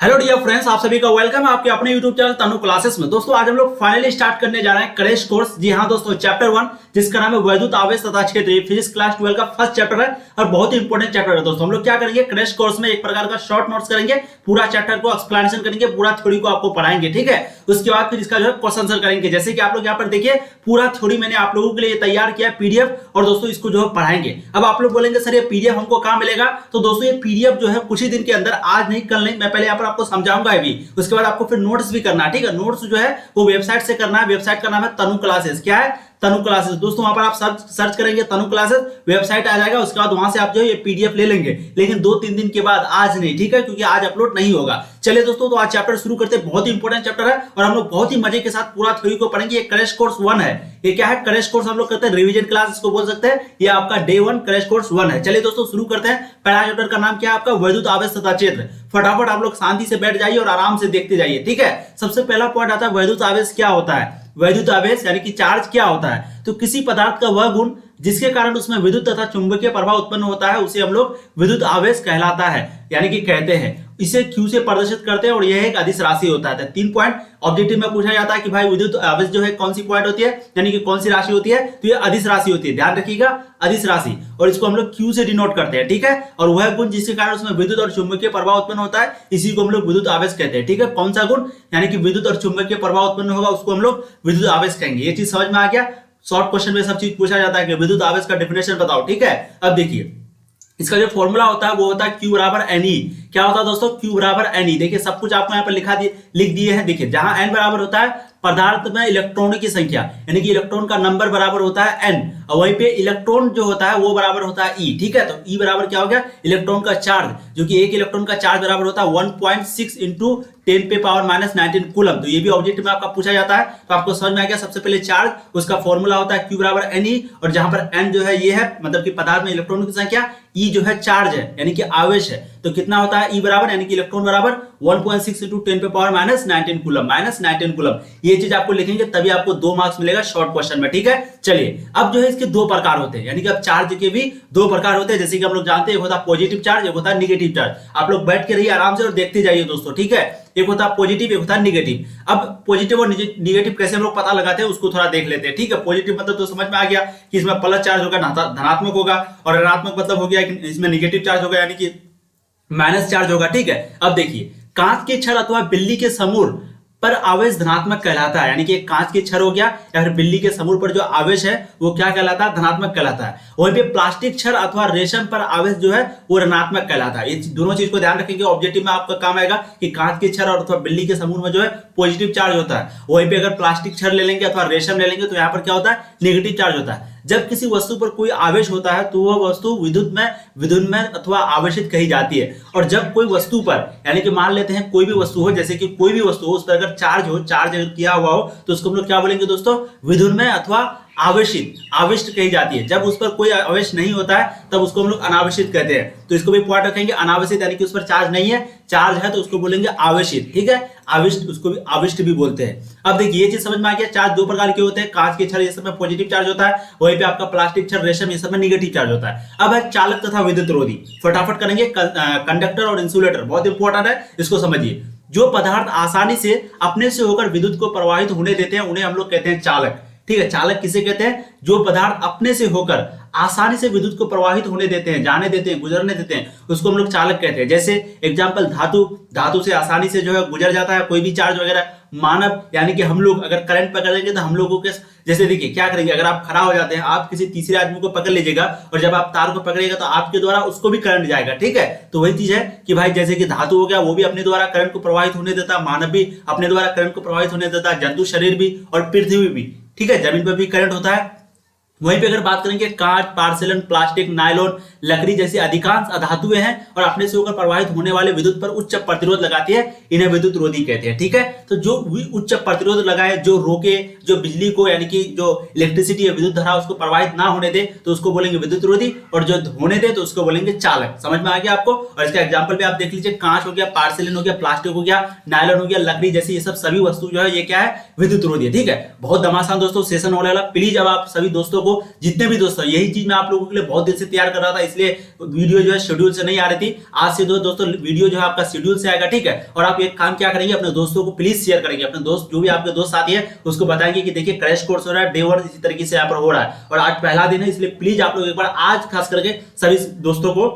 Hello dear friends, आप सभी का वेलकम है आपके अपने यूट्यूब चैनल तनु क्लासेस में। दोस्तों आज हम लोग फाइनली स्टार्ट करने जा रहे हैं क्रैश कोर्स। जी हाँ दोस्तों, चैप्टर 1 जिसका नाम है वैद्युत आवेश तथा क्षेत्र, फिजिक्स क्लास 12 का फर्स्ट चैप्टर है और बहुत ही इंपॉर्टेंट चैप्टर है। दोस्तों हम लोग क्या करेंगे, क्रैश कोर्स में एक प्रकार का शॉर्ट नोट्स करेंगे, पूरा चैप्टर को एक्सप्लेनेशन करेंगे, पूरा थ्योरी को आपको पढ़ाएंगे। ठीक है, उसके बाद फिर इसका जो है क्वेश्चन आंसर करेंगे। जैसे कि आप लोग यहाँ पर देखिए, पूरा थ्योरी मैंने आप लोगों के लिए तैयार किया पीडीएफ, और दोस्तों इसको जो है पढ़ाएंगे। अब आप लोग बोलेंगे सर ये पीडीएफ हमको कहाँ मिलेगा? तो दोस्तों ये पीडीएफ जो है कुछ ही दिन के अंदर, आज नहीं कल नहीं, मैं पहले यहाँ पर आपको समझाऊंगा अभी, उसके बाद आपको फिर नोट्स भी करना है। ठीक है, नोट्स जो है वो वेबसाइट से करना है। वेबसाइट का नाम है तनु क्लासेस। क्या है? तनु क्लासेस। दोस्तों वहां पर आप सर्च करेंगे तनु क्लासेस, वेबसाइट आ जाएगा। उसके बाद वहां से आप जो है ये पीडीएफ ले लेंगे, लेकिन 2-3 दिन के बाद, आज नहीं। ठीक है, क्योंकि आज अपलोड नहीं होगा। चलिए दोस्तों, तो आज चैप्टर शुरू करते हैं। बहुत ही इंपॉर्टेंट चैप्टर है और हम लोग बहुत ही मजे के साथ पूरा थ्योरी को पढ़ेंगे। ये क्रैश कोर्स 1 है। ये क्या है? क्रैश कोर्स हम लोग करते हैं, रिवीजन क्लास इसको बोल सकते हैं। ये आपका डे 1 क्रैश कोर्स 1 है। चलिए दोस्तों शुरू करते हैं। पहला चैप्टर का नाम क्या है आपका? वैद्युत आवेश तथा क्षेत्र। फटाफट आप लोग शांति से बैठ जाइए और आराम से देखते जाइए। ठीक है, सबसे पहला पॉइंट आता है वैद्युत आवेश क्या होता है। वैद्युत आवेश यानी कि चार्ज क्या होता है? तो किसी पदार्थ का वह गुण जिसके कारण उसमें विद्युत तथा चुंबकीय प्रभाव उत्पन्न होता है, उसे हम लोग विद्युत आवेश कहलाता है, यानी कि कहते हैं। इसे Q से प्रदर्शित करते हैं और यह एक अदिश राशि होता है। 3 पॉइंट ऑब्जेक्टिव में पूछा जाता है कि भाई विद्युत आवेश जो है कौन सी पॉइंट होती है, यानी कि कौन सी राशि होती है? तो ये अदिश राशि होती है, ध्यान रखिएगा, अदिश राशि। और इसको हम लोग Q से डिनोट करते हैं। ठीक है, और वह गुण जिसके कारण उसमें विद्युत और चुंबकीय प्रभाव उत्पन्न होता है, इसी को हम लोग विद्युत आवेश कहते हैं। ठीक है, कौन सा गुण यानी कि विद्युत और चुंबकीय प्रभाव उत्पन्न होगा, उसको हम लोग विद्युत आवेश कहेंगे। ये चीज समझ में आ गया? शॉर्ट क्वेश्चन में सब चीज पूछा जाता है कि विद्युत आवेश का डेफिनेशन बताओ। ठीक है, अब देखिए इसका जो फॉर्मूला होता है वो होता है Q बराबर NE। क्या होता है दोस्तों? Q बराबर NE। देखिए सब कुछ आपको यहाँ पर लिख दिए हैं। देखिए जहां N बराबर होता है पदार्थ में इलेक्ट्रॉनों की संख्या, यानी कि इलेक्ट्रॉन का नंबर बराबर होता है N, और वहीं पे इलेक्ट्रॉन जो होता है वो बराबर होता है E। ठीक है, तो E बराबर क्या हो गया? इलेक्ट्रॉन का चार्ज, जो कि एक इलेक्ट्रॉन का चार्ज बराबर होता है 1.6 इंटू 10⁻⁻19 कूलम। तो ये भी ऑब्जेक्ट में आपका पूछा जाता है, तो आपको समझ में आ गया। सबसे पहले चार्ज, उसका फॉर्मूला होता है Q बराबर NE, और जहां पर N जो है ये है मतलब कि पदार्थ में इलेक्ट्रॉनों की संख्या, E जो है चार्ज है यानी कि आवेश है। तो कितना होता है? E बराबर यानी कि इलेक्ट्रॉन बराबर 1.6 इंटू 10⁻⁻19 कूलम, -19 कूलम। ये चीज आपको लिखेंगे तभी आपको 2 मार्क्स मिलेगा शॉर्ट क्वेश्चन में। ठीक है, चलिए अब जो है इसके 2 प्रकार होते हैं, यानी कि अब चार्ज के भी 2 प्रकार होते हैं। जैसे कि हम लोग जानते हैं, एक होता है पॉजिटिव चार्ज, एक होता है निगेटिव चार्ज। आप लोग बैठ के रहिए आराम से और देखते जाइए दोस्तों। ठीक है, एक होता है पॉजिटिव, एक होता है निगेटिव। अब पॉजिटिव और निगेटिव कैसे हम लोग पता लगाते हैं उसको थोड़ा देख लेते हैं। ठीक है, पॉजिटिव मतलब तो समझ में आ गया कि इसमें प्लस चार्ज होगा, धनात्मक होगा, और ऋणात्मक मतलब हो गया कि इसमें निगेटिव चार्ज होगा, यानी कि माइनस चार्ज होगा। ठीक है, अब देखिए कांच के छड़ अथवा बिल्ली के समूर पर आवेश धनात्मक कहलाता है, यानी कि कांच के छड़ हो गया या फिर बिल्ली के समूर पर जो आवेश है वो क्या कहलाता है? धनात्मक कहलाता है। वहीं पे प्लास्टिक छड़ अथवा रेशम पर आवेश जो है वो ऋणात्मक कहलाता है। ये दोनों चीज को ध्यान रखेंगे, ऑब्जेक्टिव में आपका काम आएगा कि कांच के छड़ और अथवा बिल्ली के समूह में जो है पॉजिटिव चार्ज होता है। वहीं पे अगर प्लास्टिक छड़ ले लेंगे अथवा रेशम ले लेंगे तो यहाँ पर क्या होता है? नेगेटिव चार्ज होता है। जब किसी वस्तु पर कोई आवेश होता है तो वह वस्तु विद्युन्मय अथवा आवेशित कही जाती है। और जब कोई वस्तु पर, यानी कि मान लेते हैं कोई भी वस्तु हो, जैसे कि कोई भी वस्तु हो, उस पर अगर चार्ज अगर किया हुआ हो तो उसको हम लोग क्या बोलेंगे दोस्तों? विद्युन्मय अथवा आवेशित कही जाती है। जब उस पर कोई आवेश नहीं होता है तब उसको हम लोग अनावेशित कहते हैं। तो इसको भी पॉइंट रखेंगे, अनावेशित यानी कि उस पर चार्ज नहीं है, चार्ज है तो उसको बोलेंगे आवेशित। ठीक है, आविष्ट, उसको भी आविष्ट भी बोलते हैं। अब देखिए ये चीज समझ में आ गया, चार्ज 2 प्रकार के होते हैं। कांच के छड़ ये सब में पॉजिटिव चार्ज होता है, वहीं पे आपका प्लास्टिक छड़, रेशम ये सब में निगेटिव चार्ज होता है। अब है चालक तथा विद्युत रोधी। फटाफट करेंगे। कंडक्टर और इंसुलेटर बहुत इंपॉर्टेंट है, इसको समझिए। जो पदार्थ आसानी से अपने से होकर विद्युत को प्रवाहित होने देते हैं उन्हें हम लोग कहते हैं चालक। ठीक है, चालक किसे कहते हैं? जो पदार्थ अपने से होकर आसानी से विद्युत को प्रवाहित होने देते हैं, जाने देते हैं, गुजरने देते हैं, उसको हम लोग चालक कहते हैं। जैसे एग्जांपल धातु से आसानी से जो है गुजर जाता है कोई भी चार्ज वगैरह। मानव यानी कि हम लोग अगर करंट पकड़ेंगे तो हम लोगों के, जैसे देखिए क्या करेंगे, अगर आप खड़ा हो जाते हैं, आप किसी तीसरे आदमी को पकड़ लीजिएगा और जब आप तार को पकड़ेगा तो आपके द्वारा उसको भी करंट जाएगा। ठीक है, तो वही चीज है कि भाई जैसे कि धातु हो गया वो भी अपने द्वारा करंट को प्रवाहित होने देता, मानव भी अपने द्वारा करंट को प्रवाहित होने देता, जंतु शरीर भी और पृथ्वी भी। ठीक है, जमीन पर भी करंट होता है। वहीं पे अगर बात करेंगे कांच, पोर्सेलेन, प्लास्टिक, नायलॉन, लकड़ी जैसी अधिकांश अधातुएं हैं और अपने से होकर प्रवाहित होने वाले विद्युत पर उच्च प्रतिरोध लगाती है, इन्हें विद्युत रोधी कहते हैं। ठीक है, तो जो उच्च प्रतिरोध लगाए, जो रोके, जो बिजली को यानी कि जो इलेक्ट्रिसिटी है, विद्युत धारा उसको प्रवाहित ना होने दे तो उसको बोलेंगे विद्युत रोधी, और जो होने दे तो उसको बोलेंगे चालक। समझ में आ गया आपको? और इसका एग्जाम्पल भी आप देख लीजिए, कांच हो गया, पोर्सेलेन हो गया, प्लास्टिक हो गया, नायलॉन हो गया, लकड़ी जैसी ये सब सभी वस्तु जो है ये क्या है? विद्युत रोधी है। ठीक है, बहुत दमासान दोस्तों सेशन होने वाला। प्लीज अब आप सभी दोस्तों को, जितने भी दोस्तों, यही चीज मैं आप लोगों के लिए बहुत दिन से तैयार कर रहा था, इसलिए वीडियो जो है शेड्यूल से नहीं आ रही थी। आज से दोस्तों वीडियो जो है आपका शेड्यूल से आएगा, ठीक है। और आप एक काम क्या करेंगे, अपने दोस्तों को प्लीज शेयर करेंगे, अपने दोस्त जो भी आपके दोस्त साथी है उसको बताएंगे कि देखिए क्रैश कोर्स हो रहा है, डे 1 इसी तरीके से यहाँ पर हो रहा है और आज पहला दिन है, इसलिए प्लीज आप लोग एक बार आज खास करके सभी दोस्तों को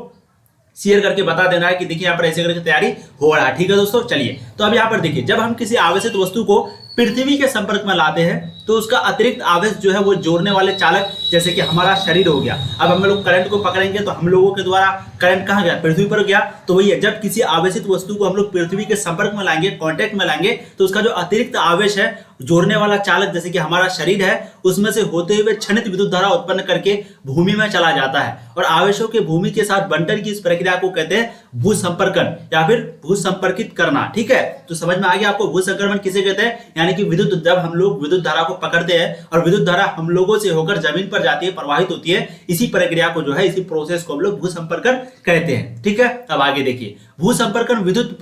शेयर करके बता देना है कि देखिए यहाँ पर ऐसे करके तैयारी हो रहा है, ठीक है दोस्तों। चलिए तो अब यहाँ पर देखिए, जब हम किसी आवेशित वस्तु को पृथ्वी के संपर्क में लाते हैं तो उसका अतिरिक्त आवेश जो है वो जोड़ने वाले चालक, जैसे कि हमारा शरीर हो गया। अब हम लोग करंट को पकड़ेंगे तो हम लोगों के द्वारा करंट कहाँ गया, पृथ्वी पर गया। तो वही है, जब किसी आवेशित वस्तु को हम लोग पृथ्वी के संपर्क में लाएंगे, कांटेक्ट में लाएंगे, तो उसका जो अतिरिक्त आवेश है, जोड़ने वाला चालक जैसे कि हमारा शरीर है, उसमें से होते हुए क्षणित विद्युत धारा उत्पन्न करके भूमि में चला जाता है। और आवेशों के भूमि के साथ बंटन की इस प्रक्रिया को कहते हैं भूसंपर्कन या फिर भूसंपर्कित करना, ठीक है। तो समझ में आ गया आपको भूसंक्रमण किसे कहते हैं, यानी कि विद्युत, जब हम लोग विद्युत धारा को पकड़ते हैं और विद्युत धारा हम लोगों से होकर जमीन पर जाती है, प्रवाहित होती है, इसी प्रक्रिया को जो है, इसी प्रोसेस को हम लोग भूसंपर्कन कहते हैं, ठीक है। अब आगे देखिए, भूसंपर्कन विद्युत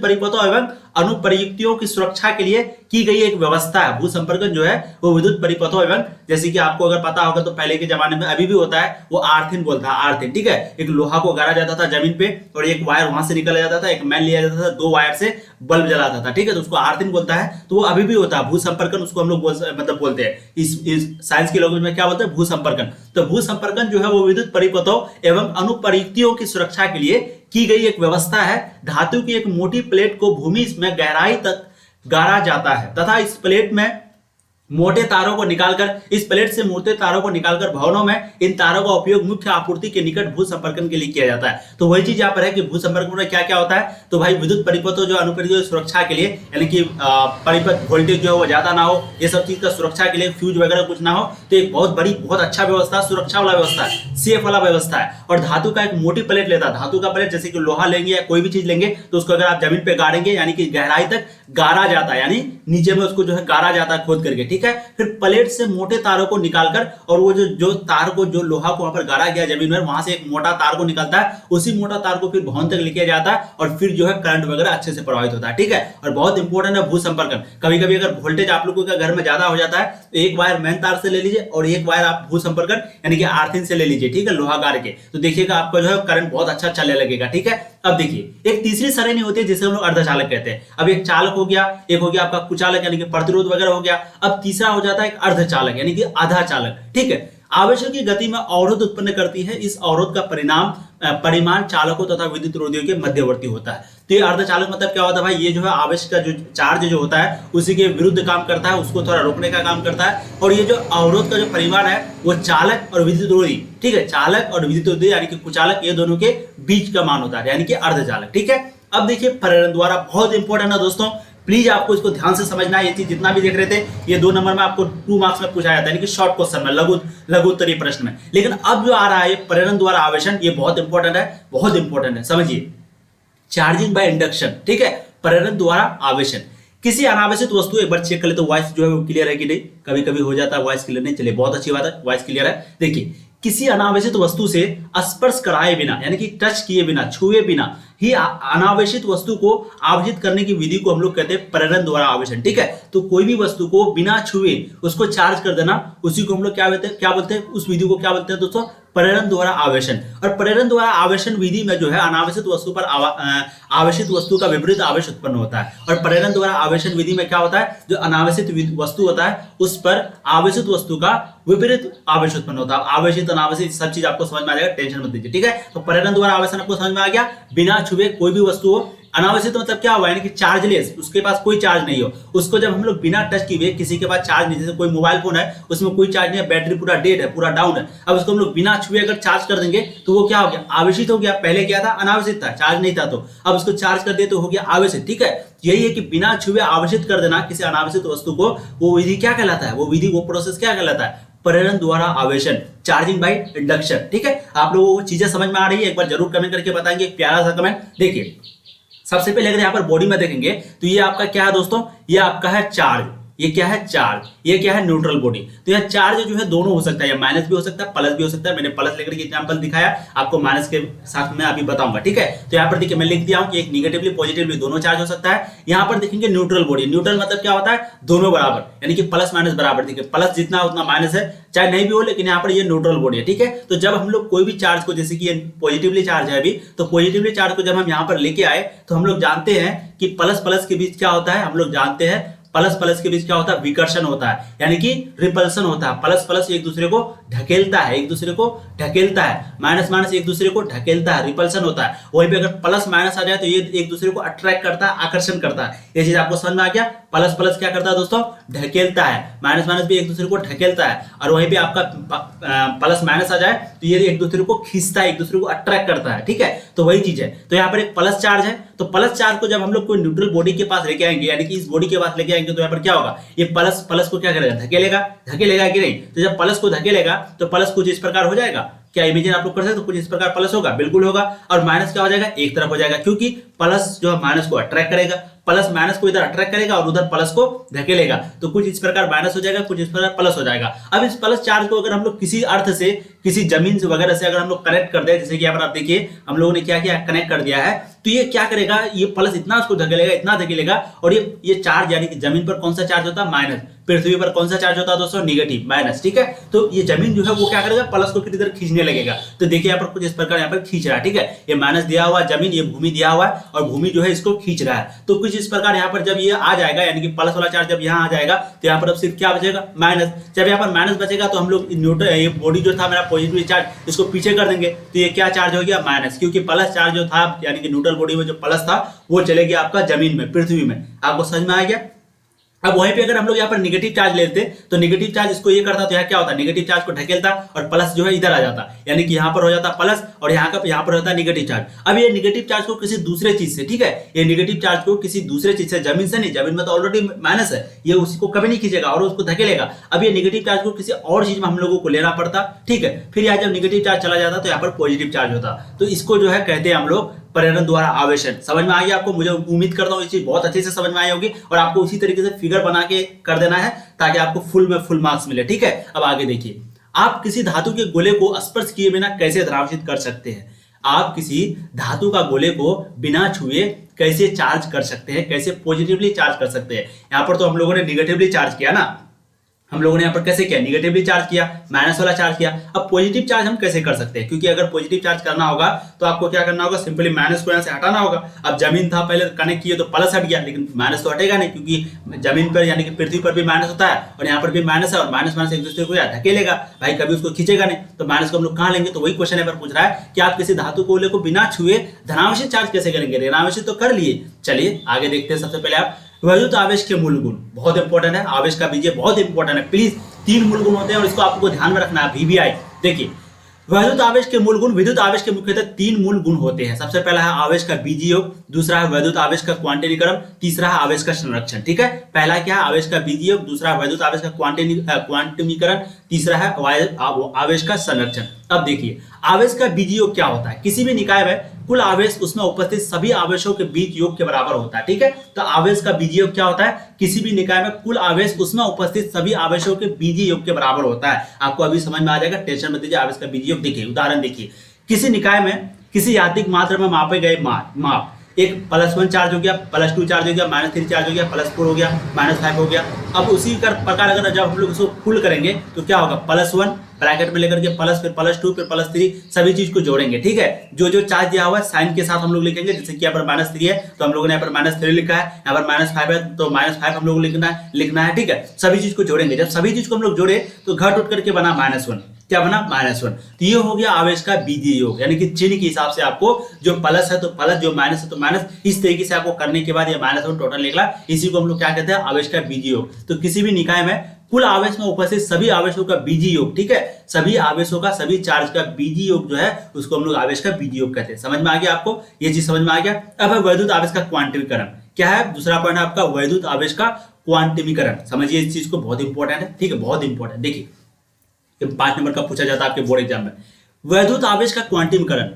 परिपथों एवं अनुप्रयुक्तियों की सुरक्षा के लिए की गई एक व्यवस्था है। भूसंपर्कन जो है वो विद्युत परिपथों एवं, जैसे कि आपको अगर पता होगा तो पहले के जमाने में, अभी भी होता है, वो आर्थिन बोलता है, आर्थिन, ठीक है। एक लोहा को गाड़ा जाता था जमीन पे और एक वायर वहां से निकला जाता था, एक मैन लिया जाता था, 2 वायर से बल्ब जलाता था, ठीक है। तो उसको आर्थिन बोलता है, तो वो अभी भी होता है भूसंपर्कन, उसको हम लोग मतलब बोलते हैं, इस साइंस की लैंग्वेज में क्या बोलते हैं, भूसंपर्कन। तो भूसंपर्कन जो है वो विद्युत परिपथों एवं अनुप्रयुक्तियों की सुरक्षा के लिए की गई एक व्यवस्था है। धातु की एक मोटी प्लेट को भूमि में गहराई तक गाड़ा जाता है तथा इस प्लेट में मोटे तारों को निकालकर, इस प्लेट से मोटे तारों को निकालकर भवनों में इन तारों का उपयोग मुख्य आपूर्ति के निकट भूसंपर्कन के लिए किया जाता है। तो वही चीज यहाँ पर है कि भूसंपर्कन में क्या क्या होता है, तो भाई विद्युत परिपथों जो अनुप्रयुक्त सुरक्षा के लिए, यानी कि परिपथ वोल्टेज जो है वो ज्यादा ना हो, ये सब चीज का सुरक्षा के लिए फ्यूज वगैरह कुछ ना हो, तो एक बहुत बड़ी, बहुत अच्छा व्यवस्था, सुरक्षा वाला व्यवस्था है, सेफ वाला व्यवस्था है। और धातु का एक मोटी प्लेट लेता है, धातु का प्लेट जैसे कि लोहा लेंगे या कोई भी चीज लेंगे तो उसको अगर आप जमीन पे गाड़ेंगे, यानी कि गहराई तक गाड़ा जाता है, यानी नीचे में उसको जो है गाड़ा जाता है खोद करके, ठीक है। फिर प्लेट से मोटे तारों को निकालकर, और वो जो तार को, जो लोहा को वहां पर गाड़ा गया जमीन में, वहां से एक मोटा तार को निकलता है, उसी मोटा तार को फिर भवन तक लेके जाता है और फिर जो है करंट वगैरह अच्छे से प्रवाहित होता है, ठीक है। और बहुत इंपॉर्टेंट है भूसंपर्कन। कभी कभी अगर वोल्टेज आप लोगों के घर में ज्यादा हो जाता है तो एक वायर मेन तार से ले लीजिए और एक वायर आप भूसंपर्कन यानी कि आर्थिन से ले लीजिए, ठीक है, लोहा गाड़ के, तो देखिएगा आपका जो है करंट बहुत अच्छा चलने लगेगा, ठीक है। अब देखिए, एक तीसरी श्रेणी होती है जिसे हम लोग अर्धचालक कहते हैं। अब एक चालक हो गया, एक हो गया आपका कुचालक यानी कि प्रतिरोध वगैरह हो गया। अब तीसरा हो जाता है एक अर्धचालक यानी कि आधा चालक, ठीक है। आवेशों की गति में अवरोध उत्पन्न करती है, इस अवरोध का परिमाण चालकों तथा विद्युत रोधियों के मध्यवर्ती होता है। तो ये अर्धचालक मतलब क्या होता है भाई, ये जो है आवेश का जो चार्ज जो होता है उसी के विरुद्ध काम करता है, उसको थोड़ा रोकने का काम करता है। और ये जो अवरोध का जो परिमाण है वो चालक और विद्युत रोधी, ठीक है, चालक और विद्युत रोधी यानी कि कुचालक, ये दोनों के बीच का मान होता है, यानी कि अर्धचालक, ठीक है। अब देखिए प्रेरण द्वारा, बहुत इंपॉर्टेंट है दोस्तों, प्लीज आपको इसको ध्यान से समझना है। ये चीज जितना भी देख रहे थे ये 2 नंबर में आपको 2 मार्क्स में पूछा जाता है, यानी कि शॉर्ट क्वेश्चन में, लघु उत्तरीय प्रश्न में। लेकिन अब जो आ रहा है प्रेरण द्वारा आवेशन, ये बहुत इंपॉर्टेंट है, बहुत इंपॉर्टेंट है, समझिए। चार्जिंग बाय इंडक्शन, ठीक है, प्रेरण द्वारा आवेशन। किसी अनावश्यक वस्तु, एक बार चेक कर ले तो वॉइस जो है वो क्लियर है कि नहीं, कभी कभी हो जाता है वॉइस क्लियर नहीं, चलिए बहुत अच्छी बात है, वॉइस क्लियर है। देखिए, किसी अनावश्यक वस्तु से स्पर्श कराए बिना, यानी कि टच किए बिना, छुए बिना ही अनावश्यक वस्तु को आवेशित करने की विधि को हम लोग कहते हैं प्रेरण द्वारा आवेशन, ठीक है। तो कोई भी वस्तु को बिना छुए उसको चार्ज कर देना, उसी को हम लोग क्या बोलते हैं, उस विधि को क्या बोलते हैं दोस्तों, प्रेरण द्वारा आवेशन। और प्रेरण द्वारा आवेशन विधि में जो है अनावश्यक वस्तु पर आवश्यक वस्तु का विपरीत आवेश उत्पन्न होता है। और प्रेरण द्वारा आवेशन विधि में क्या होता है, जो अनावश्यक वस्तु होता है उस पर आवश्यक वस्तु का विपरीत आवेश उत्पन्न होता है। आवेशित अनावश्यक सब चीज आपको समझ में आ जाएगा, टेंशन मत लीजिए, ठीक है। तो प्रेरण द्वारा आवेशन आपको समझ में आ गया, बिना छुए कोई भी वस्तु हो। अनावश्यक मतलब क्या हुआ, यानी कि चार्जलेस, उसके पास कोई चार्ज नहीं हो, उसको जब हम लोग बिना टच किए, किसी के पास चार्ज नहीं, जैसे कोई मोबाइल फोन है उसमें कोई चार्ज नहीं है, बैटरी पूरा डेड है, पूरा डाउन है, अब उसको हम लोग बिना छुए अगर चार्ज कर देंगे तो वो क्या हो गया, आवेशित हो गया। पहले क्या था, अनावश्यक था, चार्ज नहीं था, तो अब उसको चार्ज कर दिए तो हो गया आवेशित, ठीक है। यही है कि बिना छुए आवेशित कर देना किसी अनावश्यक वस्तु को, वो विधि क्या कहलाता है, वो विधि, वो प्रोसेस क्या कहलाता है, प्रेरण द्वारा आवेशन, चार्जिंग बाय इंडक्शन, ठीक है। आप लोगों को चीजें समझ में आ रही है, एक बार जरूर कमेंट करके बताएंगे, एक प्यारा सा कमेंट। देखिए सबसे पहले अगर यहाँ पर बॉडी में देखेंगे तो ये आपका क्या है दोस्तों, ये आपका है चार्ज, ये क्या है चार्ज, ये क्या है न्यूट्रल बॉडी। तो यह चार्ज जो है दोनों हो सकता है, या माइनस भी हो सकता है प्लस भी हो सकता है। मैंने प्लस लेकर के एग्जांपल दिखाया, आपको माइनस के साथ में अभी बताऊंगा, ठीक है। तो यहाँ पर देखिए मैं लिख दिया हूं कि एक निगेटिवली पॉजिटिवली दोनों चार्ज हो सकता है। यहाँ पर देखेंगे न्यूट्रल बॉडी, न्यूट्रल मतलब क्या होता है दोनों बराबर, यानी कि प्लस माइनस बराबर। देखिए प्लस जितना उतना माइनस है, चाहे नहीं भी हो, लेकिन यहाँ पर ये न्यूट्रल बॉडी है, ठीक है। तो जब हम लोग कोई भी चार्ज को, जैसे कि ये पॉजिटिवली चार्ज है अभी, तो पॉजिटिवली चार्ज को जब हम यहाँ पर लेके आए तो हम लोग जानते हैं कि प्लस प्लस के बीच क्या होता है, हम लोग जानते हैं प्लस प्लस के बीच क्या होता है विकर्षण होता है, यानी कि रिपल्सन होता है। प्लस प्लस एक दूसरे को ढकेलता है, एक दूसरे को ढकेलता है, माइनस माइनस एक दूसरे को ढकेलता है, रिपल्सन होता है। वहीं पे अगर प्लस माइनस आ जाए तो ये एक दूसरे को अट्रैक्ट करता है, आकर्षण करता है। ये चीज आपको समझ में आ गया। प्लस प्लस क्या करता है दोस्तों, ढकेलता है, माइनस माइनस भी एक दूसरे को ढकेलता है। और वहीं पे आपका प्लस माइनस आ जाए तो ये एक दूसरे को खींचता है, एक दूसरे को अट्रैक्ट करता है, ठीक है। तो वही चीज है। तो यहाँ पर एक प्लस चार्ज है, तो प्लस चार्ज को जब हम लोग कोई न्यूट्रल बॉडी के पास लेके आएंगे, यानी कि इस बॉडी के पास लेके आएंगे, तो यहाँ पर क्या होगा, ये प्लस प्लस को क्या करेगा, धकेलेगा, धकेलेगा कि नहीं। तो जब प्लस को धकेलेगा तो प्लस कुछ इस प्रकार हो जाएगा, क्या इमेजिन आप लोग कर सकते हो, कुछ इस प्रकार प्लस होगा, बिल्कुल होगा। और माइनस क्या हो जाएगा, एक तरफ हो जाएगा, क्योंकि प्लस जो है माइनस को अट्रैक्ट करेगा, प्लस माइनस को इधर अट्रैक्ट करेगा और उधर प्लस को धकेलेगा। तो कुछ इस प्रकार माइनस हो जाएगा, कुछ इस प्रकार प्लस हो जाएगा। अब इस प्लस चार्ज को अगर हम लोग किसी अर्थ से, किसी जमीन से वगैरह से अगर हम लोग कनेक्ट कर दे, जैसे कि यहाँ पर आप देखिए हम लोगों ने क्या किया, कनेक्ट कर दिया है, तो ये क्या करेगा, ये प्लस इतना उसको धकेलेगा, इतना धकेलेगा। और ये चार्ज, यानी कि जमीन पर कौन सा चार्ज होता है, माइनस। पृथ्वी पर कौन सा चार्ज होता है दोस्तों, निगेटिव, माइनस, ठीक है। तो ये जमीन जो है वो क्या करेगा, प्लस को किधर खींचने लगेगा। तो देखिए यहाँ पर कुछ इस प्रकार यहाँ पर खींच रहा है, ठीक है। ये माइनस दिया हुआ जमीन, ये भूमि दिया हुआ है, और भूमि जो है इसको खींच रहा है। तो कुछ इस प्रकार यहाँ पर जब ये आ जाएगा, यानी कि प्लस वाला चार्ज जब यहाँ आ जाएगा, तो यहाँ पर अब सिर्फ क्या बचेगा, माइनस। जब यहाँ पर माइनस बचेगा तो हम लोग न्यूट्रल, ये बॉडी जो था मेरा पॉजिटिव चार्ज, इसको पीछे कर देंगे, तो ये क्या चार्ज हो गया, माइनस। क्योंकि प्लस चार्ज जो था, यानी कि न्यूट्रल बॉडी में जो प्लस था वो चले गया आपका जमीन में, पृथ्वी में। आपको समझ में आ गया। अब वहीं पे अगर हम लोग यहाँ पर निगेटिव चार्ज लेते तो निगेटिव चार्ज इसको ये करता, तो यहाँ क्या होता, निगेटिव चार्ज को ढकेलता और प्लस जो है इधर आ जाता, यानी कि यहाँ पर हो जाता प्लस और यहाँ पर होता निगेटिव चार्ज। अब ये निगेटिव चार्ज को किसी दूसरे चीज से, ठीक है, ये निगेटिव चार्ज को किसी दूसरे चीज से, जमीन से नहीं, जमीन में तो ऑलरेडी माइनस है, ये उसको कभी नहीं खींचेगा और उसको धकेलेगा। अब ये निगेटिव चार्ज को किसी और चीज में हम लोगों को लेना पड़ता, ठीक है। फिर यहाँ जब निगेटिव चार्ज चला जाता तो यहाँ पर पॉजिटिव चार्ज होता। तो इसको जो है कहते हैं हम लोग प्रेरण द्वारा आवेशन। समझ में आ गया आपको, मुझे उम्मीद करता हूँ ये चीज बहुत अच्छे से समझ में आई होगी, और आपको इसी तरीके से फिगर बना के कर देना है ताकि आपको फुल में फुल मार्क्स मिले, ठीक है। अब आगे देखिए, आप किसी धातु के गोले को स्पर्श किए बिना कैसे द्रावसित कर सकते हैं। आप किसी धातु का गोले को बिना छुए कैसे चार्ज कर सकते हैं, कैसे पॉजिटिवली चार्ज कर सकते हैं। यहाँ पर तो हम लोगों ने निगेटिवली चार्ज किया ना, हम लोगों ने यहाँ पर कैसे किया, निगेटिवली चार्ज किया, माइनस वाला चार्ज किया। अब पॉजिटिव चार्ज हम कैसे कर सकते हैं, क्योंकि अगर पॉजिटिव चार्ज करना होगा तो आपको क्या करना होगा, सिंपली माइनस को यहाँ से हटाना होगा। अब जमीन था पहले कनेक्ट किए तो प्लस हट गया, लेकिन माइनस तो हटेगा नहीं, क्योंकि जमीन पर यानी कि पृथ्वी पर भी माइनस होता है और यहाँ पर भी माइनस है, और माइनस माइनस एक दूसरे को ढकेलेगा भाई, कभी उसको खींचेगा नहीं। तो माइनस को हम लोग कहाँ लेंगे, तो वही क्वेश्चन यहाँ पर पूछ रहा है कि आप किसी धातु गोले को बिना छुए धनावेशित चार्ज कैसे करेंगे। ऋणावेशित तो कर लिए, चलिए आगे देखते हैं। सबसे पहले आप वैद्युत आवेश के मूल गुण, बहुत इंपॉर्टेंट है, आवेश का बीजीय बहुत इंपॉर्टेंट है, प्लीज 3 मूल गुण होते हैं और इसको आपको ध्यान में रखना है, VBI। देखिए वैद्युत आवेश के मूल गुण, विद्युत आवेश के मुख्यतः 3 मूल गुण होते हैं। सबसे पहला है आवेश का बीजीय योग, दूसरा है वैद्युत आवेश का क्वांटनीकरण, तीसरा है आवेश का संरक्षण, ठीक है। पहला क्या है, आवेश का बीजीय योग, दूसरा है वैद्युत आवेश का क्वांटनीकरण, तीसरा है आवेश का संरक्षण। अब देखिए आवेश का बीजीय योग क्या होता है, किसी भी निकाय में कुल आवेश उसमें उपस्थित सभी आवेशों के बीच योग के बराबर होता है, ठीक है। तो आवेश का बीजीय योग क्या होता है, किसी भी निकाय में कुल आवेश उसमें उपस्थित सभी आवेशों के बीजीय योग के बराबर होता है। आपको अभी समझ में आ जाएगा, टेंशन मत लीजिए। आवेश का बीजीय योग देखिए, उदाहरण देखिए, किसी निकाय में किसी यांत्रिक मात्रा में मापे गए माप, एक +1 चार्ज हो गया, +2 चार्ज हो गया, -3 चार्ज हो गया, +4 हो गया, -5 हो गया। अब उसी प्रकार अगर जब हम लोग इसको फुल करेंगे तो क्या होगा, +1 ब्रैकेट में लेकर के प्लस, फिर +2, फिर +3, सभी चीज को जोड़ेंगे, ठीक है। जो जो चार्ज दिया हुआ है साइन के साथ हम लोग लिखेंगे, जैसे कि यहाँ पर -3 है तो हम लोगों ने यहाँ पर -3 लिखा है, यहाँ पर -5 है तो -5 हम लोग को लिखना है, ठीक है। सभी चीज को जोड़ेंगे, जब सभी चीज को हम लोग जोड़े तो घट उठ करके बना -1, क्या बना, -1। तो ये हो गया आवेश का बीजीय योग, यानी कि चिन्ह के हिसाब से आपको जो प्लस है तो प्लस, जो माइनस है तो माइनस, इस तरीके से आपको करने के बाद ये -1 टोटल निकला, इसी को हम लोग क्या कहते हैं, आवेश का बीजीय योग। तो किसी भी निकाय में कुल आवेश में उपस्थित सभी आवेशों का बीजीय योग, ठीक है, सभी आवेशों का, सभी चार्ज का बीजीय योग जो है उसको हम लोग आवेश का बीजीय योग कहते हैं। समझ में आ गया आपको, ये चीज समझ में आ गया। अब है वैद्युत आवेश का क्वांटमीकरण, क्या है, दूसरा पॉइंट है आपका वैद्युत आवेश का क्वांटमीकरण। समझिए इस चीज को, बहुत इंपॉर्टेंट है, ठीक है, बहुत इंपॉर्टेंट। देखिए 5 नंबर का पूछा जाता है आपके बोर्ड एग्जाम में, वैद्युत आवेश का क्वांटमीकरण,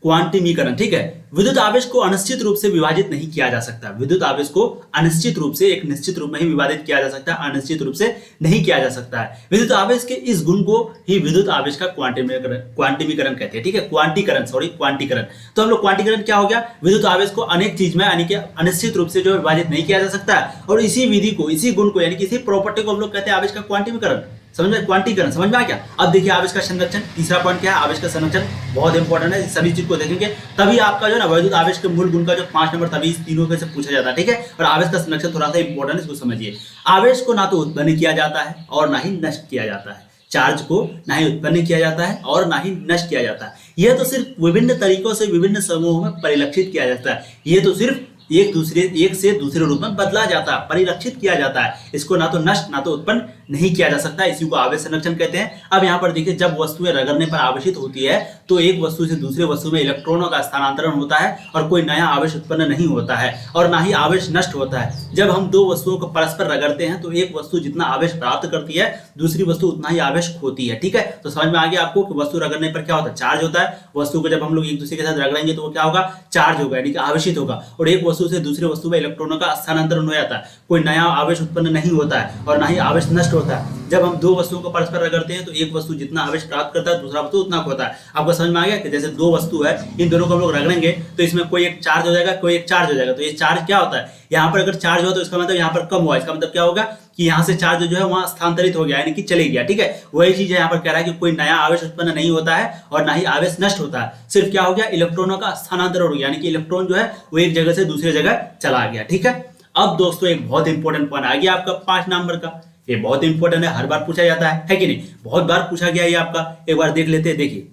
क्वांटमीकरण, ठीक है। विद्युत आवेश को अनिश्चित रूप से विभाजित नहीं किया जा सकता। विद्युत आवेश को अनिश्चित रूप से एक निश्चित रूप में ही विभाजित किया जा सकता है, अनिश्चित रूप से नहीं किया जा सकता है। विद्युत आवेश के इस गुण को ही विद्युत आवेश का क्वांटिमीकरण कहते हैं, ठीक है, क्वांटीकरण। तो हम लोग क्वांटीकरण क्या हो गया, विद्युत आवेश को अनेक चीज में यानी कि अनिश्चित रूप से जो विभाजित नहीं किया जा सकता है, और इसी विधि को, इसी गुण को यानी कि इसी प्रॉपर्टी को हम लोग कहते हैं आवेश का क्वांटिमीकरण। समझ में, क्वांटीकरण समझ में आ गया। अब देखिए आवेश का संरक्षण, तीसरा पॉइंट क्या है, आवेश का संरक्षण बहुत इंपॉर्टेंट है। सभी चीज को देखेंगे तभी आपका जो है ना वैद्युत आवेश के मूल गुण का जो 5 नंबर तभी इस तीनों में से पूछा जाता है, ठीक है। और आवेश का संरक्षण थोड़ा सा इंपॉर्टेंट है, इसको समझिए। आवेश को ना तो उत्पन्न किया जाता है और ना ही नष्ट किया जाता है। चार्ज को ना ही उत्पन्न किया जाता है और ना ही नष्ट किया जाता है। यह तो सिर्फ विभिन्न तरीकों से विभिन्न समूहों में परिलक्षित किया जाता है। ये तो सिर्फ एक से दूसरे रूप में बदला जाता है, परिलक्षित किया जाता है। इसको ना तो नष्ट ना तो उत्पन्न नहीं किया जा सकता, इसी को आवेश संरक्षण कहते हैं। अब यहाँ पर देखिए, जब वस्तुएं रगड़ने पर आवेशित होती है तो एक वस्तु से दूसरे वस्तु में इलेक्ट्रॉनों का स्थानांतरण होता है और कोई नया आवेश उत्पन्न नहीं होता है और ना ही आवेश नष्ट होता है। जब हम दो वस्तुओं को परस्पर रगड़ते हैं तो एक वस्तु जितना आवेश प्राप्त करती है दूसरी वस्तु उतना ही आवेश खोती है, ठीक है। तो समझ में आ गया आपको कि वस्तु रगड़ने पर क्या होता है, चार्ज होता है। वस्तु को जब हम लोग एक दूसरे के साथ रगड़ेंगे तो वो क्या होगा, चार्ज होगा यानी कि आवेशित होगा, और एक वस्तु से दूसरे वस्तु में इलेक्ट्रॉनों का स्थानांतरण हो जाता है। कोई नया आवेश उत्पन्न नहीं होता है और ना ही आवेश नष्ट होता है। जब हम दो वस्तुओं को परस्पर रगड़ते हैं तो एक वस्तु जितना आवेश प्राप्त करता है दूसरा वस्तु उतना खोता है। आपको समझ में आ गया कि जैसे दो वस्तु है, इन दोनों को हम लोग रगड़ेंगे तो इसमें कोई एक चार्ज हो जाएगा, कोई एक चार्ज हो जाएगा। तो ये चार्ज क्या होता है, यहाँ पर अगर चार्ज हो तो इसका मतलब यहाँ पर कम हुआ, इसका मतलब क्या होगा कि यहाँ से चार्ज जो है वहां स्थानांतरित हो गया यानी कि चले गया, ठीक है। वही चीज यहाँ पर कह रहा है कि कोई नया आवेश उत्पन्न नहीं होता है और ना ही आवेश नष्ट होता है। सिर्फ क्या हो गया, इलेक्ट्रॉनों का स्थानांतरण हो गया यानी कि इलेक्ट्रॉन जो है वो एक जगह से दूसरी जगह चला गया, ठीक है। अब दोस्तों एक बहुत इंपॉर्टेंट पॉइंट आ गया आपका 5 नंबर का। ये बहुत इंपॉर्टेंट है, हर बार पूछा जाता है कि नहीं, बहुत बार पूछा गया ये आपका। एक बार देख लेते हैं। देखिए,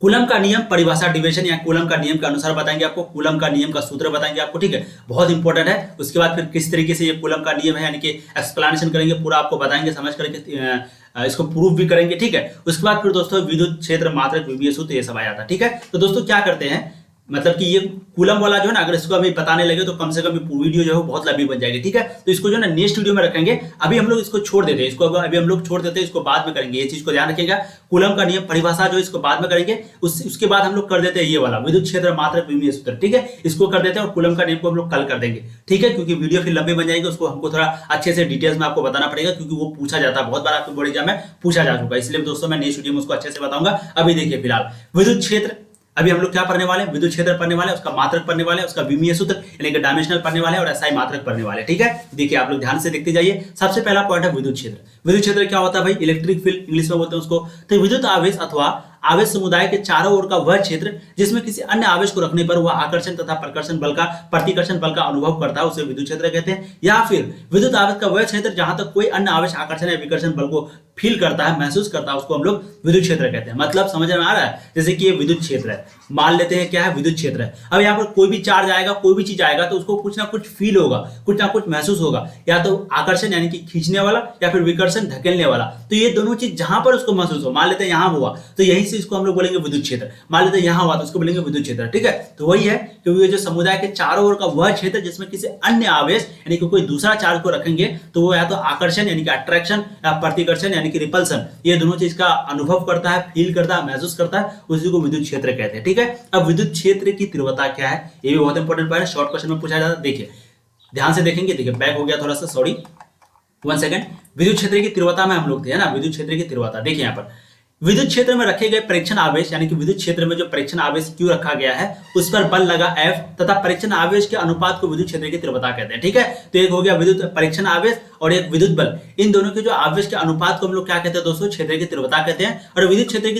कूलम का नियम परिभाषा डिविजन या कूलम का नियम के अनुसार बताएंगे आपको, कूलम का नियम का सूत्र बताएंगे आपको, ठीक है, बहुत इंपॉर्टेंट है। उसके बाद फिर किस तरीके से ये कूलम का नियम है यानी कि एक्सप्लेनेशन करेंगे, पूरा आपको बताएंगे, समझ करके इसको प्रूफ भी करेंगे, ठीक है। उसके बाद फिर दोस्तों विद्युत क्षेत्र, मात्रक, विभवीय सूत्र, ये सब आ जाता है, ठीक है। तो दोस्तों क्या करते हैं, मतलब कि ये कूलम वाला जो है ना, अगर इसको अभी बताने लगे तो कम से कम वीडियो जो है बहुत लंबी बन जाएगी, ठीक है। तो इसको जो है ना नेक्स्ट वीडियो में रखेंगे। अभी हम लोग इसको छोड़ देते हैं, इसको अभी हम लोग छोड़ देते हैं, इसको बाद में करेंगे। ये चीज को ध्यान रखिएगा, कूलम का नियम परिभाषा जो इसको बाद में करेंगे। उसके बाद हम लोग कर देते हैं ये वाला विद्युत क्षेत्र, मात्रक, विभवीय सूत्र, ठीक है। इसको कर देते हैं और कूलम का नियम को हम लोग कल कर देंगे, ठीक है, क्योंकि वीडियो फिर लंबी बन जाएगी। उसको हमको थोड़ा अच्छे से डिटेल्स में आपको बताना पड़ेगा क्योंकि वो पूछा जाता है, बहुत बार आपको बोर्ड एग्जाम में पूछा जा चुका है। इसलिए दोस्तों मैं नेक्स्ट वीडियो में उसको अच्छे से बताऊंगा। अभी देखिए फिलहाल विद्युत क्षेत्र, अभी हम लोग क्या पढ़ने वाले हैं, विद्युत क्षेत्र पढ़ने वाले हैं, उसका मात्रक पढ़ने वाले हैं, उसका विमीय सूत्र यानी कि डायमेंशनल पढ़ने वाले हैं और एसआई मात्रक पढ़ने वाले हैं, ठीक है। देखिए आप लोग ध्यान से देखते जाइए। सबसे पहला पॉइंट है विद्युत क्षेत्र। विद्युत क्षेत्र क्या होता है भाई, इलेक्ट्रिक फील्ड इंग्लिश में बोलते हैं उसको। तो विद्युत आवेश अथवा आवेश समुदाय के चारों ओर का वह क्षेत्र जिसमें किसी अन्य आवेश को रखने पर वह आकर्षण तथा प्रकर्षण बल का, प्रतिकर्षण बल का अनुभव करता है, उसे विद्युत क्षेत्र कहते हैं। या फिर विद्युत आवेश का वह क्षेत्र जहां तक कोई अन्य आवेश आकर्षण या विकर्षण बल को फील करता है, महसूस करता है, उसको हम लोग विद्युत क्षेत्र कहते हैं। मतलब समझ में आ रहा है, जैसे कि ये विद्युत क्षेत्र है, मान लेते हैं क्या है, विद्युत क्षेत्र है। अब यहाँ पर कोई भी चार्ज आएगा, कोई भी चीज आएगा तो उसको कुछ ना कुछ फील होगा, कुछ ना कुछ महसूस होगा, या तो आकर्षण यानी कि खींचने वाला या फिर विकर्षण धकेलने वाला। तो ये दोनों चीज जहां पर उसको महसूस हो, मान लेते हैं यहाँ हुआ तो यहीं से इसको हम लोग बोलेंगे विद्युत क्षेत्र, मान लेते हैं यहाँ हुआ तो उसको बोलेंगे विद्युत क्षेत्र, ठीक है। तो वही है क्योंकि जो समुदाय के चारों ओर का वह क्षेत्र जिसमें किसी अन्य आवेश यानी कि कोई दूसरा चार्ज को रखेंगे तो वो या तो आकर्षण यानी कि अट्रैक्शन या प्रतिकर्षण यानी कि रिपल्सन, ये दोनों चीज का अनुभव करता है, फील करता है, महसूस करता है, उसी को विद्युत क्षेत्र कहते हैं, ठीक है। अब विद्युत क्षेत्र की तीव्रता क्या है, ये भी बहुत इंपॉर्टेंट पॉइंट है, शॉर्ट क्वेश्चन में पूछा जाता है। देखिए ध्यान से देखेंगे, देखिए बैक हो गया थोड़ा सा, सॉरी 1 सेकंड। विद्युत क्षेत्र की तीव्रता में हम लोग थे, है ना, विद्युत क्षेत्र की तीव्रता। देखिए यहाँ पर विद्युत क्षेत्र में रखे गए परीक्षण आवेश यानी कि विद्युत क्षेत्र में जो परीक्षण आवेश क्यू रखा गया है उस पर बल लगा F तथा परीक्षण आवेश के अनुपात को विद्युत क्षेत्र की तीव्रता कहते हैं, ठीक है। तो एक हो गया विद्युत परीक्षण आवेश और एक विद्युत बल, इन दोनों के जो आवेश के अनुपात को हम लोग क्या कहते हैं दोस्तों, क्षेत्र की तीव्रता कहते हैं। और विद्युत क्षेत्र की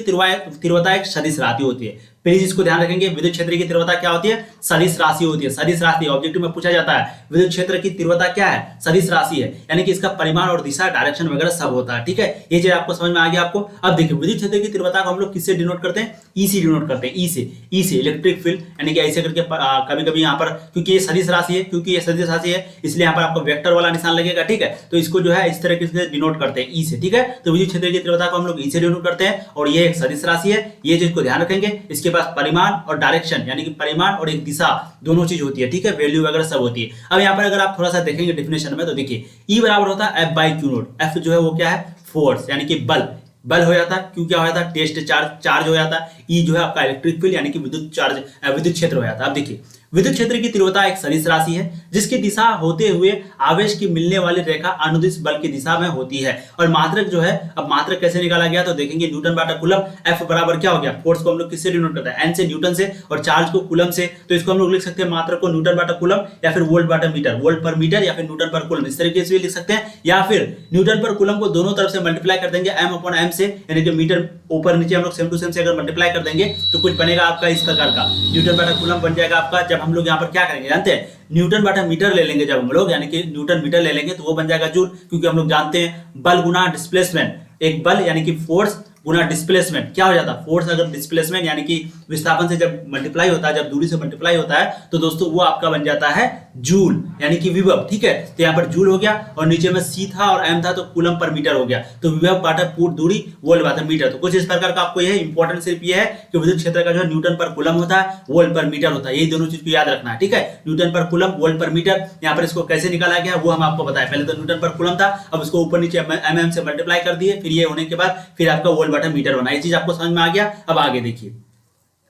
तीव्रता एक सदिश राशि होती है। प्लीज इसको ध्यान रखेंगे, विद्युत क्षेत्र की तीव्रता क्या होती है, सदिश राशि होती है। सदिश राशि ऑब्जेक्टिव में पूछा जाता है, विद्युत क्षेत्र की तीव्रता क्या है, सदिश राशि है, यानी कि इसका परिमाण और दिशा, डायरेक्शन वगैरह सब होता है, ठीक है। ये चीज आपको समझ में आ गया आपको। अब देखिए विद्युत क्षेत्र की तीव्रता को हम लोग किससे डिनोट करते हैं, ई से डिनोट करते हैं, ई से इलेक्ट्रिक फील्ड यानी कि ऐसे करके कभी कभी यहाँ पर, क्योंकि ये सदिश राशि है, क्योंकि ये सदिश राशि है इसलिए यहाँ पर आपको वेक्टर वाला निशान लगेगा, ठीक है। तो इसको जो है इस तरह से डिनोट करते हैं ई से, ठीक है। तो विद्युत क्षेत्र की तीव्रता को हम लोग ई से डिनोट करते हैं और ये एक सदिश राशि है, ये चीज को ध्यान रखेंगे। इसके पास परिमाण और डायरेक्शन यानी कि परिमाण और एक दिशा दोनों चीज होती है, ठीक है, वैल्यू वगैरह सब होती है। अब यहाँ पर अगर आप थोड़ा सा देखेंगे डेफिनेशन में तो देखिए ई बराबर होता है F/Q0। F जो है वो क्या है, फोर्स यानी कि बल, बल हो जाता है, क्यों क्या हो जाता है, टेस्ट चार्ज हो जाता है, ई जो है आपका इलेक्ट्रिक फील्ड यानी कि विद्युत क्षेत्र हो जाता है। अब देखिए विद्युत क्षेत्र की तीव्रता एक सदिश राशि है जिसकी दिशा होते हुए आवेश की मिलने वाली रेखा अनुदिश बल की दिशा में होती है। और मात्रक जो है, अब मात्रक कैसे निकाला गया तो देखेंगे न्यूटन बटा कूलम। एफ बराबर क्या हो गया, फोर्स को हम लोग किससे डिनोट करते हैं, एन से, न्यूटन से, और चार्ज को कूलम से। तो इसको हम लोग लिख सकते हैं मात्रक को न्यूटन बटा कूलम या फिर वोल्ट बटा मीटर, वोल्ट पर मीटर या फिर न्यूटन पर कूलम, इस तरीके से भी लिख सकते हैं। या फिर न्यूटन पर कूलम को दोनों तरफ से मल्टीप्लाई कर देंगे एम अपॉन एम से, यानी कि मीटर ऊपर नीचे हम लोग सेम टू सेम से अगर मल्टीप्लाई कर देंगे तो कुछ बनेगा आपका इस प्रकार का, न्यूटन बटा कूलम बन जाएगा आपका। जब हम लोग यहाँ पर क्या करेंगे जानते हैं, न्यूटन बटा मीटर ले लेंगे जब हम लोग, यानी कि न्यूटन मीटर ले लेंगे तो वो बन जाएगा जूल, क्योंकि हम लोग जानते हैं बल गुना डिस्प्लेसमेंट, एक बल यानी कि फोर्स गुना डिस्प्लेसमेंट क्या हो जाता है, फोर्स अगर डिस्प्लेसमेंट यानी कि विस्थापन से जब मल्टीप्लाई होता है, जब दूरी से मल्टीप्लाई होता है तो दोस्तों वो आपका बन जाता है जूल यानी कि विभव। ठीक है, तो यहाँ पर जूल हो गया और नीचे में सी था और एम था तो कूलम पर मीटर हो गया, तो विभव बाटा पूर्ण दूरी वोल्ट बाटा मीटर। तो कुछ इस प्रकार का आपको यह इंपॉर्टेंट सिर्फ ये है कि विद्युत क्षेत्र का जो है न्यूटन पर कूलम होता है, वोल्ट पर मीटर होता है, यही दोनों चीज को याद रखना है। ठीक है, न्यूटन पर कूलम, वोल्ट पर मीटर। यहाँ पर इसको कैसे निकाला गया वो हम आपको बताएं, पहले तो न्यूटन पर कूलम था, अब उसको ऊपर नीचे एम से मल्टीप्लाई कर दिए, फिर ये होने के बाद फिर आपका वोल्ट बटा मीटर बना। ये चीज आपको समझ में आ गया। अब आगे देखिए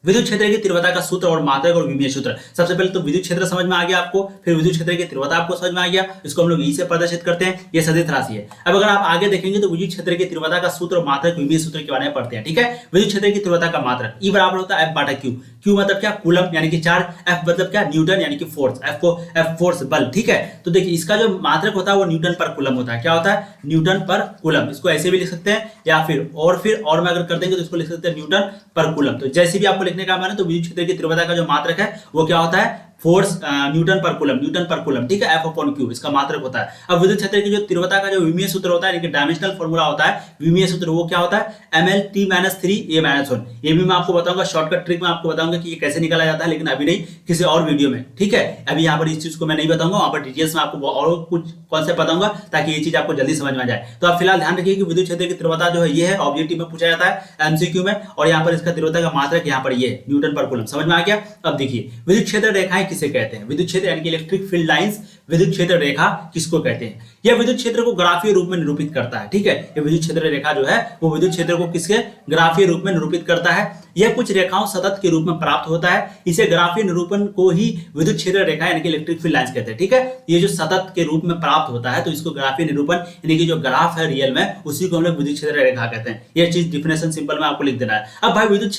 विद्युत क्षेत्र की तीव्रता का सूत्र और मात्रक और विमीय सूत्र। सबसे पहले तो विद्युत क्षेत्र समझ में आ गया आपको, फिर विद्युत क्षेत्र की तीव्रता आपको समझ में आ गया, इसको हम लोग ई से प्रदर्शित करते हैं, ये सदिश राशि है। अब अगर आप आगे देखेंगे तो विद्युत क्षेत्र की तीव्रता का सूत्र और मात्रक विमीय सूत्र के बारे में पढ़ते हैं। ठीक है, विद्युत क्षेत्र की तीव्रता का मात्रक ई बराबर होता है एफ बाटा क्यू। क्यू मतलब क्या, कूलम यानी कि चार्ज, एफ मतलब क्या, न्यूटन यानी कि फोर्स, एफ फोर्स बल। ठीक है, तो देखिए इसका जो मात्रक होता है वो न्यूटन पर कूलम होता है। क्या होता है, न्यूटन पर कूलम। इसको ऐसे भी लिख सकते हैं या फिर और में अगर कर देंगे तो इसको लिख सकते हैं न्यूटन पर कूलम। तो जैसे भी आपको लिखने का माने तो विद्युत क्षेत्र की तीव्रता का जो मात्रक है वो क्या होता है, फोर्स न्यूटन पर कूलम। ठीक है, एफ अपॉन क्यू इसका मात्रक होता है। अब विद्युत क्षेत्र की जो तीव्रता का जो विमीय सूत्र होता है, यानी कि डायमेंशनल फॉर्मूला होता है विमीय सूत्र, वो क्या होता है, ml t - 3 a - 1। ये भी मैं आपको बताऊंगा शॉर्टकट ट्रिक में, आपको बताऊंगा कि ये कैसे निकाला जाता है, लेकिन अभी नहीं, किसी और वीडियो में। ठीक है, अभी यहाँ पर इस चीज को मैं नहीं बताऊंगा, वहां पर डिटेल्स में आपको और कुछ कॉन्सेप्ट बताऊंगा ताकि ये चीज आपको जल्दी समझ में आ जाए। तो आप फिलहाल ध्यान रखिए कि विद्युत क्षेत्र की तीव्रता जो है ये है, ऑब्जेक्टिव में पूछा जाता है एमसीक्यू में, और यहाँ पर इसका तीव्रता का मात्रक यहाँ पर ये न्यूटन पर कूलम। समझ में आ गया। अब देखिए विद्युत क्षेत्र रेखाएं किसे कहते हैं, विद्युत क्षेत्र यानी कि इलेक्ट्रिक फील्ड लाइंस, विद्युत क्षेत्र रेखा किसको कहते हैं, यह विद्युत क्षेत्र को ग्राफीय रूप में निरूपित करता है। ठीक है, ये विद्युत क्षेत्र रेखा जो है वो विद्युत क्षेत्र को किसके ग्राफीय रूप में निरूपित करता है। यह कुछ रेखाओं सतत के रूप में प्राप्त होता है, इसे ग्राफीय निरूपण को ही विद्युत क्षेत्र रेखा यानी कि इलेक्ट्रिक फील्ड लाइंस कहते हैं। ठीक है, ये जो सतत के रूप में प्राप्त होता है तो इसको ग्राफीय निरूपण यानी कि जो ग्राफ है रियल में, उसी को हम लोग विद्युत क्षेत्र रेखा कहते हैं। ये चीज डिफिनेशन सिंपल में आपको लिख देना है। अब भाई विद्युत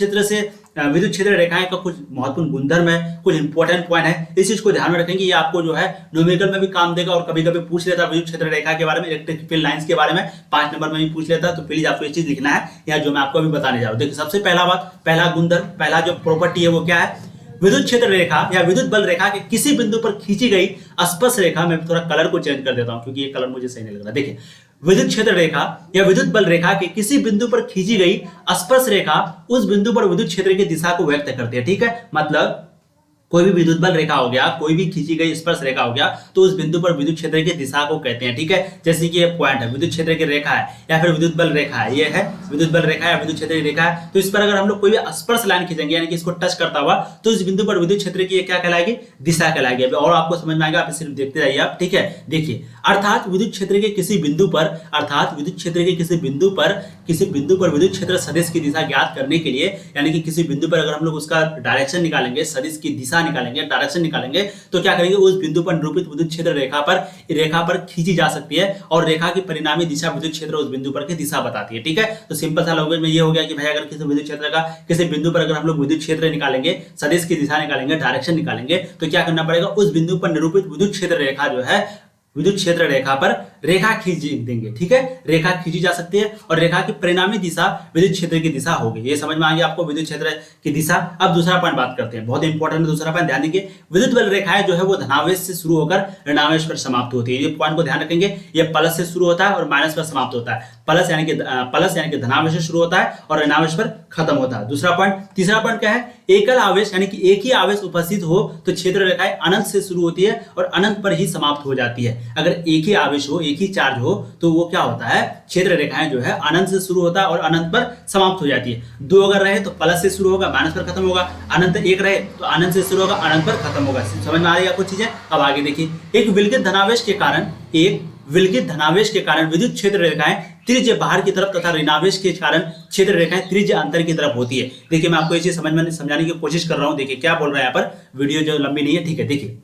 क्षेत्र रेखाएं का कुछ महत्वपूर्ण गुणधर्म है, कुछ इंपॉर्टेंट पॉइंट है, इस चीज को ध्यान में रखेंगे। ये आपको जो है न्यूमेरिकल में भी काम देगा और कभी कभी पूछ लेता है विद्युत क्षेत्र रेखा के बारे में, इलेक्ट्रिक फील्ड लाइंस के बारे में 5 नंबर में भी पूछ लेता है। तो प्लीज आपको ये चीज लिखना है या जो मैं आपको अभी बताने जा रहा हूं। देखिए सबसे पहला बात, पहला गुणधर्म, पहला जो प्रॉपर्टी है वो क्या है, विद्युत क्षेत्र रेखा या विद्युत बल रेखा के किसी बिंदु पर खींची गई स्पर्श रेखा, मैं थोड़ा कलर को चेंज कर देता हूं क्योंकि ये कलर मुझे सही नहीं लग रहा। देखिए विद्युत क्षेत्र रेखा या विद्युत बल रेखा के किसी बिंदु पर खींची गई स्पर्श रेखा उस बिंदु पर विद्युत क्षेत्र की दिशा को व्यक्त करती है। ठीक है, मतलब कोई भी विद्युत बल रेखा हो गया, कोई भी खींची गई स्पर्श रेखा हो गया, तो उस बिंदु पर विद्युत क्षेत्र की दिशा को कहते हैं। ठीक है, जैसे कि ये पॉइंट है, विद्युत क्षेत्र की रेखा है या फिर विद्युत बल रेखा है, ये है विद्युत बल रेखा या विद्युत क्षेत्र की रेखा है। तो इस पर अगर हम लोग कोई भी स्पर्श लाइन खींचेंगे यानी कि इसको टच करता हुआ, तो इस बिंदु पर विद्युत क्षेत्र की क्या कहलाएगी, दिशा कहलाएगी। और आपको समझ में आएगा, आप सिर्फ देखते रहिए आप। ठीक है, देखिए अर्थात विद्युत क्षेत्र के किसी बिंदु पर, विद्युत क्षेत्र सदिश की दिशा ज्ञात करने के लिए, यानी कि किसी बिंदु पर अगर हम लोग उसका डायरेक्शन निकालेंगे, सदिश की दिशा निकालेंगे, डायरेक्शन निकालेंगे, तो क्या करेंगे, उस बिंदु पर निरूपित विद्युत क्षेत्र रेखा पर खींची जा सकती है और रेखा की परिणामी दिशा विद्युत क्षेत्र उस बिंदु पर की दिशा बताती है। ठीक है, तो सिंपल सा लैंग्वेज में ये हो गया कि भाई अगर किसी विद्युत क्षेत्र का किसी बिंदु पर अगर हम लोग विद्युत क्षेत्र निकालेंगे, सदिश की दिशा निकालेंगे, डायरेक्शन निकालेंगे, तो क्या करना पड़ेगा, उस बिंदु पर निरूपित विद्युत क्षेत्र रेखा जो है विद्युत क्षेत्र रेखा पर रेखा खींच देंगे। ठीक है, रेखा खींची जा सकती है और रेखा की परिणामी दिशा विद्युत क्षेत्र की दिशा होगी। ये समझ में आ गया आपको, विद्युत क्षेत्र की दिशा। अब दूसरा पॉइंट बात करते हैं, बहुत इंपॉर्टेंट दूसरा पॉइंट ध्यान देंगे। विद्युत बल रेखाएं जो है वो धनावेश से शुरू होकर ऋणावेश पर समाप्त होती है। ये पॉइंट को ध्यान रखेंगे, ये प्लस से शुरू होता है और माइनस पर समाप्त होता है। प्लस यानी कि धनावेश से शुरू होता है और ऋणावेश पर खत्म होता है। दूसरा पॉइंट, तीसरा पॉइंट क्या है, एकल आवेश यानी कि एक ही आवेश उपस्थित हो तो क्षेत्र रेखाएं अनंत से शुरू होती है और अनंत पर ही समाप्त हो जाती है। अगर एक ही आवेश हो, एक ही चार्ज हो, तो वो क्या होता है, क्षेत्र रेखाएं जो है अनंत से शुरू होता है और अनंत पर समाप्त हो जाती है। दो अगर रहे तो प्लस से शुरू होगा, माइनस पर खत्म होगा। अनंत एक रहे तो अनंत से शुरू होगा, अनंत पर खत्म होगा। समझ में आ रही है आपको चीजें। अब आगे देखिए, एक विलगित धनावेश के कारण एक विलगित धनावेश के कारण विद्युत क्षेत्र रेखाएं त्रिज्य बाहर की तरफ तथा ऋणावेश के कारण क्षेत्र रेखाएं त्रिज्य अंतर की तरफ होती है। देखिए मैं आपको ये चीज समझाने की कोशिश कर रहा हूं। देखिए क्या बोल रहा है यहाँ पर, वीडियो जो लंबी नहीं है, ठीक है। देखिए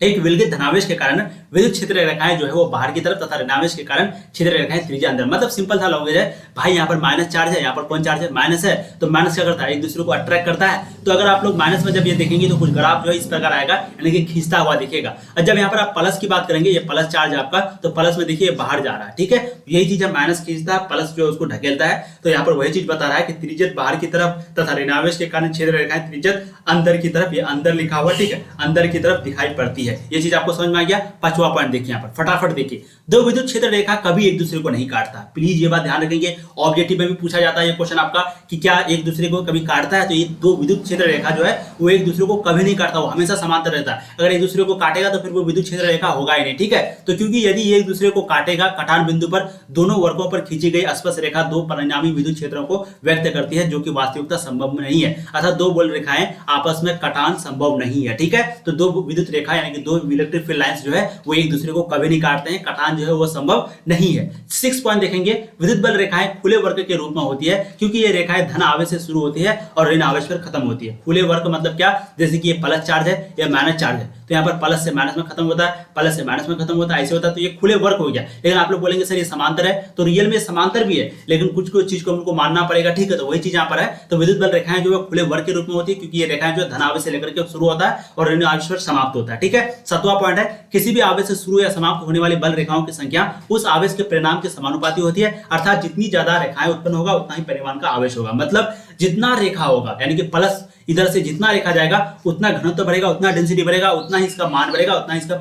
एक विलगित धनावेश के कारण विद्युत क्षेत्र रेखाएं जो है वो बाहर की तरफ तथा ऋणावेश के कारण क्षेत्र रेखाएं त्रिज्या अंदर। मतलब सिंपल सा लैंग्वेज है भाई, यहाँ पर माइनस चार्ज है, यहाँ पर कौन चार्ज है, माइनस है, तो माइनस क्या करता है, एक दूसरे को अट्रैक्ट करता है। तो अगर आप लोग माइनस में जब ये देखेंगे तो कुछ ग्राफ जो है इस प्रकार आएगा, यानी कि खींचता हुआ दिखेगा। और जब यहाँ पर आप प्लस की बात करेंगे, ये प्लस चार्ज है आपका, तो प्लस में देखिए बाहर जा रहा है, ठीक है। यही चीज है, माइनस खींचता है, प्लस जो उसको ढकेलता है। तो यहाँ पर वही चीज बता रहा है कि त्रिज्यत बाहर की तरफ तथा ऋणावेश के कारण क्षेत्र रेखाएं त्रिज्यत अंदर की तरफ, ये अंदर लिखा हुआ, ठीक है, अंदर की तरफ दिखाई पड़ती है। ये चीज आपको समझ में आ गया। पांचवा पॉइंट देखिए यहाँ पर, फटाफट देखिए, दो विद्युत क्षेत्र रेखा कभी एक दूसरे को नहीं काटता। प्लीज ये बात ध्यान रखेंगे, ऑब्जेक्टिव में भी पूछा जाता है ये क्वेश्चन आपका कि क्या एक दूसरे को कभी काटता है। तो ये दो विद्युत क्षेत्र रेखा जो है वो एक दूसरे को कभी नहीं काटता, वो हमेशा समांतर रहता है। अगर एक दूसरे को काटेगा तो फिर वो विद्युत क्षेत्र रेखा होगा ही नहीं, ठीक है। तो क्योंकि यदि ये एक दूसरे को काटेगा, कटान बिंदु पर दोनों वर्गों पर खींची गई स्पर्श रेखा दो परिणामी विद्युत क्षेत्रों को व्यक्त करती है, जो कि वास्तविकता संभव नहीं है। अर्थात दो बल रेखाएं आपस में कटान संभव नहीं है, ठीक है। तो दो विद्युत रेखा यानी कि दो इलेक्ट्रिक फील्ड लाइंस जो है वो एक दूसरे को कभी नहीं काटते हैं, कटान जो है वो संभव नहीं है। 6 पॉइंट देखेंगे, विद्युत बल रेखाएं खुले वर्ग के रूप में होती है, क्योंकि ये रेखाएं धन आवेश से शुरू होती है और ऋण आवेश पर खत्म होती है। खुले वर्ग मतलब क्या, जैसे कि ये प्लस चार्ज है या माइनस चार्ज है, तो यहाँ पर प्लस से माइनस में खत्म होता है, प्लस से माइनस में खत्म होता है, ऐसे होता है। तो ये खुले वर्ग हो गया। लेकिन आप लोग बोलेंगे सर ये समांतर है, तो रियल में समांतर भी है, लेकिन कुछ कुछ चीज को हमको मानना पड़ेगा, ठीक है। तो वही चीज यहाँ पर है। तो विद्युत बल रेखाएं जो है खुले वर्ग के रूप में होती है, क्योंकि ये रेखाएं जो धन आवेश से लेकर के शुरू होता है और ऋण आवेश पर समाप्त होता है, ठीक है। 7वां पॉइंट है, किसी भी आवेश से शुरू या समाप्त होने वाली बल रेखाओं की संख्या उस आवेश के परिणाम के समानुपाती होती है। अर्थात जितनी ज्यादा रेखाएं उत्पन्न होगा उतना ही परिमाण का आवेश होगा। मतलब जितना रेखा होगा, यानी कि प्लस इधर से जितना रेखा जाएगा उतना घनत्व बढ़ेगा, उतना डेंसिटी बढ़ेगा, उतना ही इसका मान बढ़ेगा, उतना ही इसका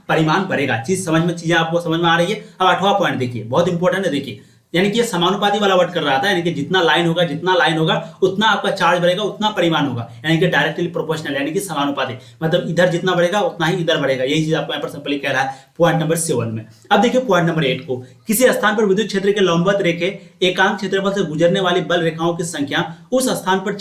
परिमाण बढ़ेगा। चीजें आपको समझ में आ रही है। अब 8वां पॉइंट देखिए, बहुत इंपॉर्टेंट है। देखिए यानी कि ये समानुपाती वाला वर्ड कर रहा था, यानी कि जितना लाइन होगा उतना आपका चार्ज बढ़ेगा, उतना परिमाण होगा, यानी कि डायरेक्टली प्रोपोर्शनल, यानी कि समानुपाती। मतलब इधर जितना बढ़ेगा उतना ही इधर बढ़ेगा। यही चीज आपको यहाँ पर सिंपली कह रहा है पॉइंट नंबर 7 में। अब देखिए पॉइंट नंबर 8 को, किसी स्थान पर विद्युत क्षेत्र के लंबवत रेखे एकांक क्षेत्रफल से गुजरने वाली बल रेखाओं की संख्या उस स्थान पर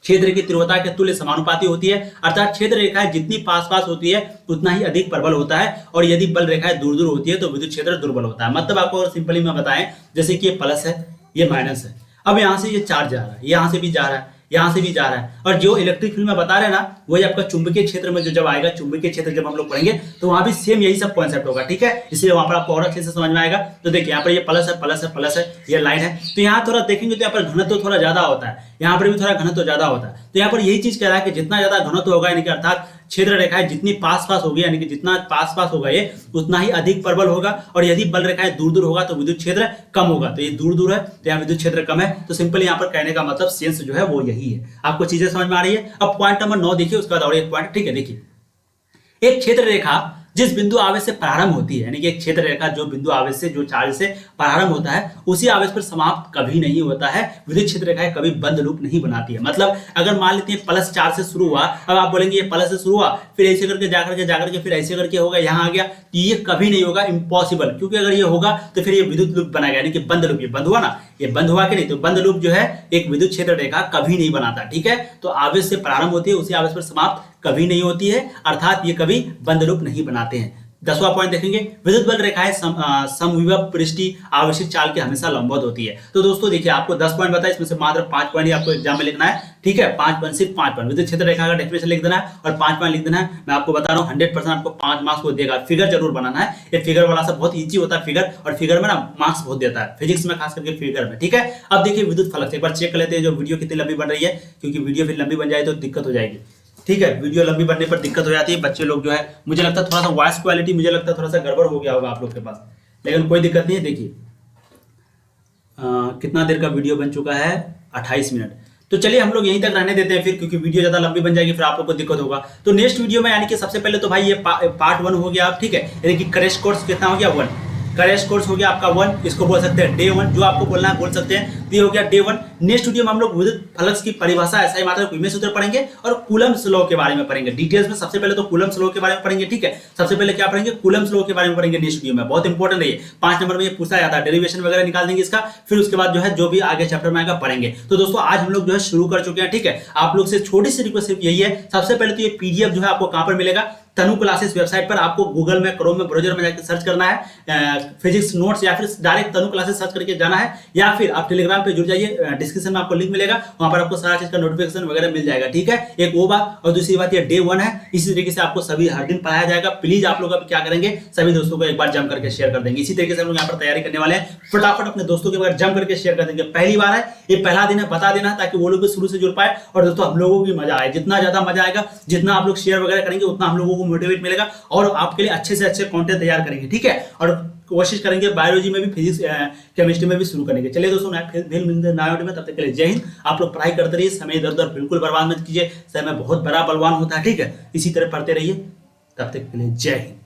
क्षेत्र की तीव्रता के तुल्य समानुपाती होती है। अर्थात क्षेत्र रेखाएं जितनी पास पास होती है उतना ही अधिक प्रबल होता है, और यदि बल रेखाएं दूर दूर होती है तो विद्युत क्षेत्र दुर्बल होता है। मतलब आपको सिंपली मैं बताएं, जैसे कि ये प्लस है, ये माइनस है, अब यहां से ये चार्ज जा रहा है, यहां से भी जा रहा है, यहां से भी जा रहा है, और जो इलेक्ट्रिक फील्ड में बता रहे हैं ना, वही आपका चुंबकीय क्षेत्र में जो जब आएगा, चुंबकीय क्षेत्र जब हम लोग पढ़ेंगे तो वहां भी सेम यही सब कॉन्सेप्ट होगा, ठीक है। इसलिए वहां पर आपको और अच्छे से समझ में आएगा। तो देखिए यहाँ पर ये प्लस है, प्लस है, प्लस है, ये लाइन है। तो यहाँ थोड़ा देखेंगे तो यहाँ पर घनत्व थोड़ा ज्यादा होता है, यहाँ पर भी थोड़ा घनत्व ज्यादा होता है। तो यहाँ पर यही चीज कह रहा है कि जितना ज्यादा घनत्व होगा, यानी कि अर्थात क्षेत्र रेखाएं जितनी पास पास होगी, यानी कि जितना पास पास होगा ये उतना ही अधिक प्रबल होगा, और यदि बल रेखाएं दूर दूर होगा तो विद्युत क्षेत्र कम होगा। तो ये दूर दूर है तो यहाँ विद्युत क्षेत्र कम है। तो सिंपल यहाँ पर कहने का मतलब सेंस जो है वो यही है। आपको चीजें समझ में आ रही है। अब पॉइंट नंबर 9 देखिए, उसके बाद और एक पॉइंट, ठीक है। देखिए एक क्षेत्र रेखा जिस बिंदु आवेश से प्रारंभ होती है, यानी कि एक क्षेत्र रेखा जो बिंदु आवेश से, जो चार्ज से प्रारंभ होता है, उसी आवेश पर समाप्त कभी नहीं होता है। विद्युत क्षेत्र रेखाएं कभी बंद लूप नहीं बनाती है। मतलब अगर मान लेते हैं प्लस चार्ज से शुरू हुआ, अब आप बोलेंगे ये प्लस से शुरू हुआ, फिर ऐसे करके जाकर के फिर ऐसे करके होगा, यहाँ आ गया, तो ये कभी नहीं होगा, इम्पॉसिबल। क्योंकि अगर ये होगा तो फिर ये विद्युत लूप बनाएगा, यानी कि बंद लूप। ये बंद हुआ ना, ये बंद हुआ कि नहीं, तो बंद लूप जो है एक विद्युत क्षेत्र रेखा कभी नहीं बनाता, ठीक है। तो आवेश से प्रारंभ होती है, उसी आवेश पर समाप्त कभी नहीं होती है, अर्थात ये कभी बंद लूप नहीं बनाते हैं। 10वां पॉइंट देखेंगे, विद्युत बल रेखाएं समविभव पृष्ठीय आवेशित चाल के हमेशा लंबवत होती है। तो दोस्तों देखिए आपको 10 पॉइंट बताया, इसमें से मात्र 5 पॉइंट ही आपको एग्जाम में लिखना है, ठीक है। 5 पॉइंट, सिर्फ 5 पॉइंट विद्युत क्षेत्र रेखा का डेफिनेशन लिख देना है और 5 पॉइंट लिख देना है। मैं आपको बता रहा हूँ 100% आपको 5 मार्क्स को देगा। फिगर जरूर बनाना है, ये फिगर वाला सब बहुत ईजी होता है फिगर, और फिगर में ना मार्क्स बहुत देता है, फिजिक्स में खास करके फिगर में, ठीक है। अब देखिए विद्युत फलक, एक बार चेक कर लेते हैं जो वीडियो कितनी लंबी बन रही है, क्योंकि वीडियो फिर लंबी बन जाए तो दिक्कत हो जाएगी, ठीक है। वीडियो लंबी बनने पर दिक्कत हो जाती है, बच्चे लोग जो है, मुझे लगता है थोड़ा सा वॉइस क्वालिटी मुझे लगता है थोड़ा सा गड़बड़ हो गया होगा आप लोग के पास, लेकिन कोई दिक्कत नहीं है। देखिए कितना देर का वीडियो बन चुका है, 28 मिनट। तो चलिए हम लोग यहीं तक रहने देते हैं फिर, क्योंकि वीडियो ज्यादा लंबी बन जाएगी फिर आप लोग को दिक्कत होगा। तो नेक्स्ट वीडियो में, यानी कि सबसे पहले तो भाई ये पार्ट 1 हो गया, ठीक है। यानी कि क्रैश कोर्स कितना हो गया, 1 क्रैश कोर्स हो गया आपका 1, इसको बोल सकते हैं डे 1, जो आपको बोलना है बोल सकते हैं। ये हो गया डे 1। नेक्स्ट वीडियो में हम लोग विद्युत फ्लक्स की परिभाषा, SI मात्रा, विमेय सूत्र पढ़ेंगे और कूलम्ब्स लॉ के बारे में पढ़ेंगे डिटेल्स में। सबसे पहले तो कूलम्ब्स लॉ के बारे में पढ़ेंगे, ठीक है। सबसे पहले क्या पढ़ेंगे, कूलम्ब्स लॉ के बारे में पढ़ेंगे नेक्स्ट वीडियो में, बहुत इंपॉर्टेंट है ये। 5 नंबर में ये पूछा जाता है, डेरिवेशन वगैरह निकाल देंगे इसका, फिर उसके बाद जो है जो भी आगे चैप्टर में आएगा पढ़ेंगे। तो दोस्तों आज हम लोग जो है शुरू कर चुके हैं, ठीक है। आप लोग से छोटी सी रिक्वेस्ट सिर्फ यही है, सबसे पहले तो ये पीडीएफ जो है आपको कहां पर मिलेगा, तनु क्लासेस वेबसाइट पर। आपको गूगल में, क्रोम में, ब्राउजर में जाकर सर्च करना है फिजिक्स नोट्स, या फिर डायरेक्ट तनु क्लासेस सर्च करके जाना है, या फिर आप टेलीग्राम पे जुड़ जाइए, डिस्क्रिप्शन में आपको लिंक मिलेगा, वहां पर आपको सारा चीज का नोटिफिकेशन वगैरह मिल जाएगा, ठीक है। एक वो बात, और दूसरी बात ये डे 1 है, इसी तरीके से आपको सभी हर दिन पढ़ाया जाएगा। प्लीज आप लोग अब क्या करेंगे, सभी दोस्तों को एक बार जम करके शेयर कर देंगे। इसी तरीके से हम लोग यहाँ पर तैयारी करने वाले हैं, फटाफट अपने दोस्तों के बारे जम करके शेयर कर देंगे। पहली बार है, ये पहला दिन है, बता देना ताकि वो लोग भी शुरू से जुड़ पाए, और दोस्तों हम लोगों को भी मजा आए। जितना ज्यादा मजा आएगा, जितना आप लोग शेयर वगैरह करेंगे, उतना हम लोगों को मोटिवेट मिलेगा और आपके लिए अच्छे से अच्छे कंटेंट तैयार करेंगे, ठीक है। और कोशिश करेंगे बायोलॉजी में भी, फिजिक्स केमिस्ट्री में भी शुरू करेंगे। चलिए दोस्तों, फिर मिलते नए वीडियो में, तब तक के लिए जय हिंद। आप लोग पढ़ाई करते रहिए, समय इधर उधर बिल्कुल बर्बाद मत कीजिए, समय बहुत बड़ा बलवान होता है, ठीक है। इसी तरह पढ़ते रहिए, तब तक के लिए जय हिंद।